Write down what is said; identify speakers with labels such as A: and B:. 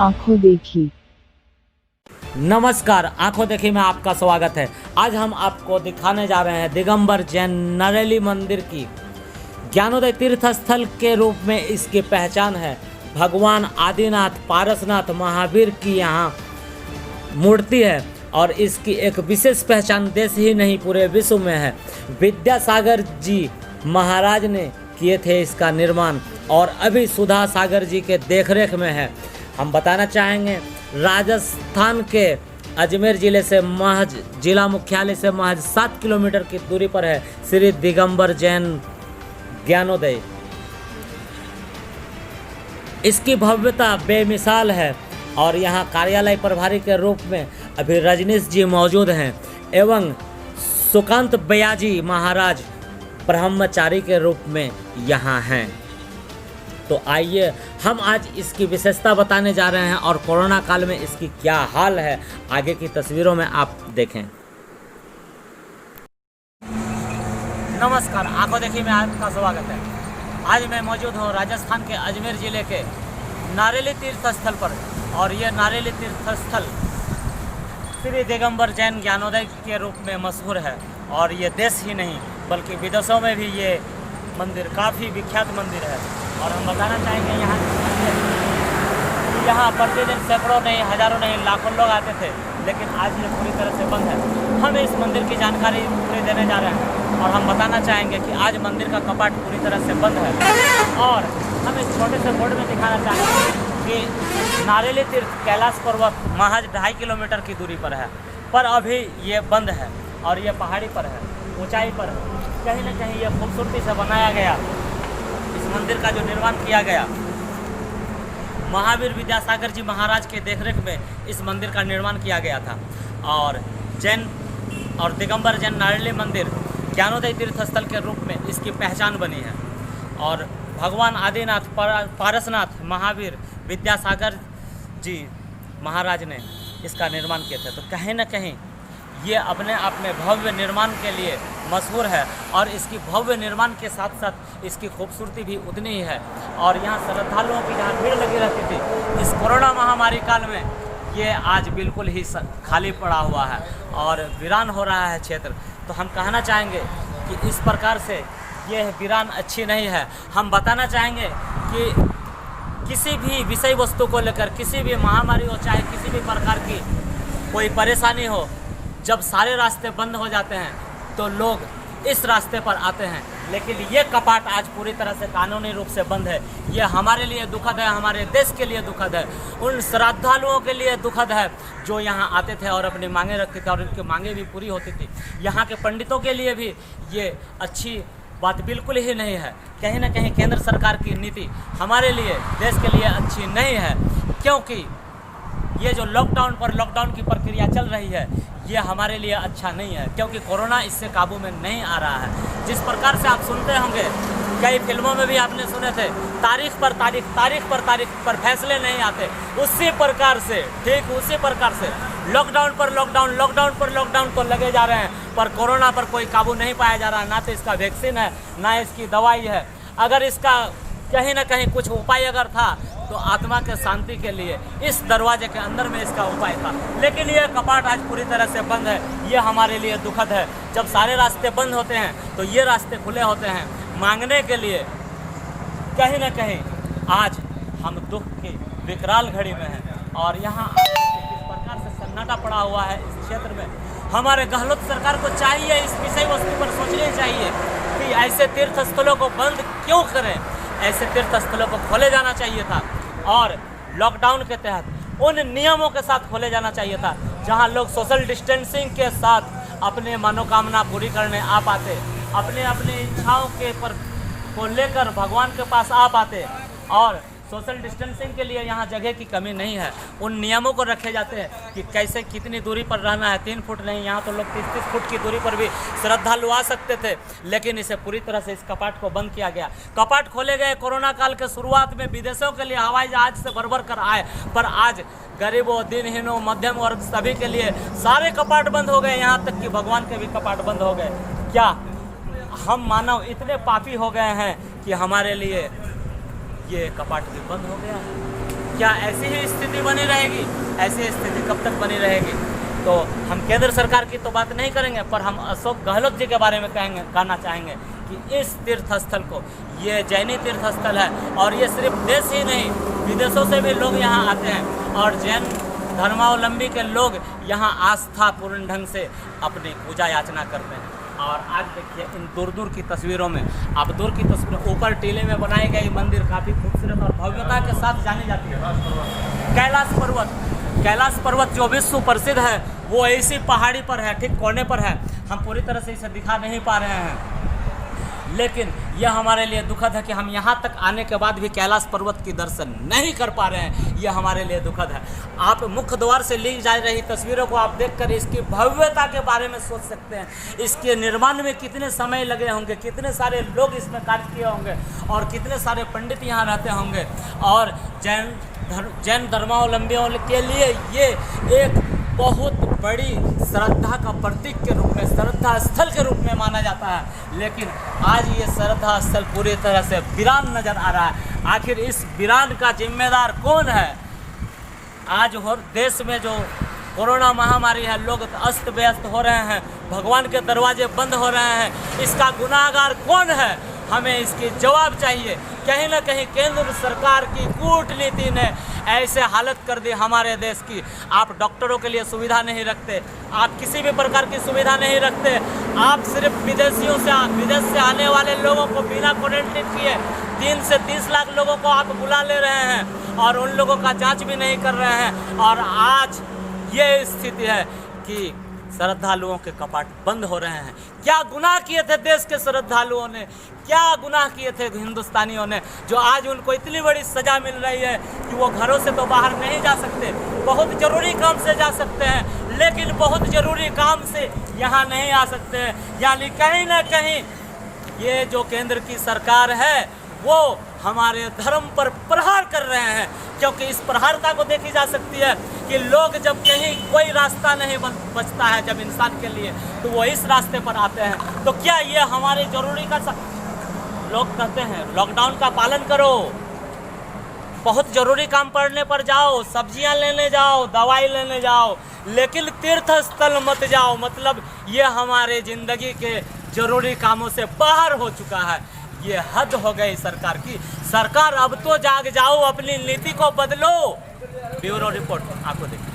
A: आंखों देखी।
B: नमस्कार, आंखों देखी में आपका स्वागत है। आज हम आपको दिखाने जा रहे हैं दिगंबर जैन नरेली मंदिर की ज्ञानोदय तीर्थ स्थल के रूप में इसकी पहचान है। भगवान आदिनाथ पारसनाथ महावीर की यहाँ मूर्ति है और इसकी एक विशेष पहचान देश ही नहीं पूरे विश्व में है। विद्यासागर जी महाराज ने किए थे इसका निर्माण और अभी सुधा सागर जी के देखरेख में है। हम बताना चाहेंगे राजस्थान के अजमेर जिला मुख्यालय से महज 7 किलोमीटर की दूरी पर है श्री दिगंबर जैन ज्ञानोदय। इसकी भव्यता बेमिसाल है और यहाँ कार्यालय प्रभारी के रूप में अभी रजनीश जी मौजूद हैं एवं सुकांत बयाजी महाराज ब्रह्मचारी के रूप में यहाँ हैं। तो आइए हम आज इसकी विशेषता बताने जा रहे हैं और कोरोना काल में इसकी क्या हाल है आगे की तस्वीरों में आप देखें। नमस्कार, आंखों देखी में आपका स्वागत है। आज मैं मौजूद हूँ राजस्थान के अजमेर जिले के नारेली तीर्थ स्थल पर और ये नारेली तीर्थ स्थल श्री दिगंबर जैन ज्ञानोदय के रूप में मशहूर है और ये देश ही नहीं बल्कि विदेशों में भी ये मंदिर काफ़ी विख्यात मंदिर है। और हम बताना चाहेंगे यहाँ प्रतिदिन सैकड़ों नहीं हज़ारों नहीं लाखों लोग आते थे, लेकिन आज ये पूरी तरह से बंद है। हम इस मंदिर की जानकारी पूरी देने जा रहे हैं और हम बताना चाहेंगे कि आज मंदिर का कपाट पूरी तरह से बंद है। और हम इस छोटे से बोर्ड में दिखाना चाहेंगे कि नारेली तीर्थ कैलाश पर्वत महज 2.5 किलोमीटर की दूरी पर है, पर अभी ये बंद है और ये पहाड़ी पर है, ऊंचाई पर है। कहीं न कहीं ये खूबसूरती से बनाया गया इस मंदिर का जो निर्माण किया गया महावीर विद्यासागर जी महाराज के देखरेख में इस मंदिर का निर्माण किया गया था। और जैन और दिगंबर जैन नारेली मंदिर ज्ञानोदय तीर्थ स्थल के रूप में इसकी पहचान बनी है। और भगवान आदिनाथ पारसनाथ महावीर विद्यासागर जी महाराज ने इसका निर्माण किया था। तो कहीं न कहीं ये अपने आप में भव्य निर्माण के लिए मशहूर है और इसकी भव्य निर्माण के साथ साथ इसकी खूबसूरती भी उतनी ही है। और यहाँ श्रद्धालुओं की जहाँ भीड़ लगी रहती थी, इस कोरोना महामारी काल में ये आज बिल्कुल ही खाली पड़ा हुआ है और वीरान हो रहा है क्षेत्र। तो हम कहना चाहेंगे कि इस प्रकार से ये वीरान अच्छी नहीं है। हम बताना चाहेंगे कि किसी भी विषय वस्तु को लेकर किसी भी महामारी हो चाहे किसी भी प्रकार की कोई परेशानी हो, जब सारे रास्ते बंद हो जाते हैं तो लोग इस रास्ते पर आते हैं। लेकिन ये कपाट आज पूरी तरह से कानूनी रूप से बंद है। ये हमारे लिए दुखद है, हमारे देश के लिए दुखद है, उन श्रद्धालुओं के लिए दुखद है जो यहाँ आते थे और अपनी मांगें रखते थे और उनकी मांगें भी पूरी होती थी। यहाँ के पंडितों के लिए भी ये अच्छी बात बिल्कुल ही नहीं है। कहीं ना कहीं केंद्र सरकार की नीति हमारे लिए देश के लिए अच्छी नहीं है, क्योंकि ये जो लॉकडाउन की प्रक्रिया चल रही है ये हमारे लिए अच्छा नहीं है, क्योंकि कोरोना इससे काबू में नहीं आ रहा है। जिस प्रकार से आप सुनते होंगे, कई फिल्मों में भी आपने सुने थे, तारीख पर फैसले नहीं आते, उसी प्रकार से ठीक उसी प्रकार से लॉकडाउन तो लगे जा रहे हैं, पर कोरोना पर कोई काबू नहीं पाया जा रहा। ना तो इसका वैक्सीन है ना इसकी दवाई है। अगर इसका कहीं ना कहीं कुछ उपाय अगर था तो आत्मा के शांति के लिए इस दरवाजे के अंदर में इसका उपाय था, लेकिन ये कपाट आज पूरी तरह से बंद है। ये हमारे लिए दुखद है। जब सारे रास्ते बंद होते हैं तो ये रास्ते खुले होते हैं मांगने के लिए। कहीं ना कहीं आज हम दुख की विकराल घड़ी में हैं और यहाँ इस प्रकार से सन्नाटा पड़ा हुआ है इस क्षेत्र में। हमारे गहलोत सरकार को चाहिए इस विषय वस्तु पर सोचना चाहिए कि ऐसे तीर्थ स्थलों को बंद क्यों करें। ऐसे तीर्थ स्थलों को खोले जाना चाहिए था और लॉकडाउन के तहत उन नियमों के साथ खोले जाना चाहिए था जहां लोग सोशल डिस्टेंसिंग के साथ अपने मनोकामना पूरी करने आ पाते, अपने इच्छाओं को लेकर भगवान के पास आ पाते। और सोशल डिस्टेंसिंग के लिए यहाँ जगह की कमी नहीं है। उन नियमों को रखे जाते हैं कि कैसे कितनी दूरी पर रहना है, 3 फुट नहीं, यहाँ तो लोग 30-30 फुट की दूरी पर भी श्रद्धालु आ सकते थे। लेकिन इसे पूरी तरह से इस कपाट को बंद किया गया। कपाट खोले गए कोरोना काल के शुरुआत में विदेशों के लिए हवाई जहाज से भर कर आए, पर आज गरीबों, दिनहीनों, मध्यम वर्ग सभी के लिए सारे कपाट बंद हो गए। यहाँ तक कि भगवान के भी कपाट बंद हो गए। क्या हम मानव इतने पापी हो गए हैं कि हमारे लिए ये कपाट भी बंद हो गया है? क्या ऐसी ही स्थिति बनी रहेगी? ऐसी स्थिति कब तक बनी रहेगी? तो हम केंद्र सरकार की तो बात नहीं करेंगे, पर हम अशोक गहलोत जी के बारे में कहना चाहेंगे कि इस तीर्थ स्थल को, ये जैनी तीर्थ स्थल है और ये सिर्फ देश ही नहीं विदेशों से भी लोग यहाँ आते हैं और जैन धर्मावलंबी के लोग यहाँ आस्थापूर्ण ढंग से अपनी पूजा याचना करते हैं। और आज देखिए इन दूर दूर की तस्वीरों में, आप दूर की तस्वीरों, ऊपर टीले में बनाई गई मंदिर काफ़ी खूबसूरत और भव्यता के साथ जानी जाती है। कैलाश पर्वत जो विश्व प्रसिद्ध है वो ऐसी पहाड़ी पर है, ठीक कोने पर है। हम पूरी तरह से इसे दिखा नहीं पा रहे हैं, लेकिन यह हमारे लिए दुखद है कि हम यहाँ तक आने के बाद भी कैलाश पर्वत की दर्शन नहीं कर पा रहे हैं। यह हमारे लिए दुखद है। आप मुख्य द्वार से ली जा रही तस्वीरों को आप देखकर इसकी भव्यता के बारे में सोच सकते हैं। इसके निर्माण में कितने समय लगे होंगे, कितने सारे लोग इसमें कार्य किए होंगे और कितने सारे पंडित यहाँ रहते होंगे। और जैन धर्मावलंबियों के लिए ये एक बहुत बड़ी श्रद्धा का प्रतीक के रूप में, श्रद्धा स्थल के रूप में माना जाता है। लेकिन आज ये श्रद्धा स्थल पूरी तरह से वीरान नज़र आ रहा है। आखिर इस वीरान का जिम्मेदार कौन है? आज देश में जो कोरोना महामारी है, लोग अस्त व्यस्त हो रहे हैं, भगवान के दरवाजे बंद हो रहे हैं, इसका गुनाहगार कौन है? हमें इसकी जवाब चाहिए। कहीं ना कहीं केंद्र सरकार की कूटनीति ने ऐसे हालत कर दी हमारे देश की। आप डॉक्टरों के लिए सुविधा नहीं रखते, आप किसी भी प्रकार की सुविधा नहीं रखते, आप सिर्फ विदेश से आने वाले लोगों को बिना क्वारंटीन किए 3 से 30 लाख लोगों को आप बुला ले रहे हैं और उन लोगों का जांच भी नहीं कर रहे हैं। और आज ये स्थिति है कि श्रद्धालुओं के कपाट बंद हो रहे हैं। क्या गुनाह किए थे देश के श्रद्धालुओं ने, क्या गुनाह किए थे हिंदुस्तानियों ने, जो आज उनको इतनी बड़ी सज़ा मिल रही है कि वो घरों से तो बाहर नहीं जा सकते, बहुत ज़रूरी काम से जा सकते हैं लेकिन बहुत ज़रूरी काम से यहाँ नहीं आ सकते हैं। यानी कहीं ना कहीं ये जो केंद्र की सरकार है वो हमारे धर्म पर प्रहार कर रहे हैं। क्योंकि इस प्रहारता को देखी जा सकती है कि लोग जब कहीं कोई रास्ता नहीं बचता है जब इंसान के लिए, तो वो इस रास्ते पर आते हैं। तो क्या ये हमारे जरूरी का लोग कहते हैं लॉकडाउन का पालन करो, बहुत ज़रूरी काम पड़ने पर जाओ, सब्जियां लेने जाओ, दवाई लेने जाओ, लेकिन तीर्थ स्थल मत जाओ। मतलब ये हमारे ज़िंदगी के ज़रूरी कामों से बाहर हो चुका है। ये हद हो गई सरकार की। सरकार अब तो जाग जाओ, अपनी नीति को बदलो। ब्यूरो रिपोर्ट आपको देखिए।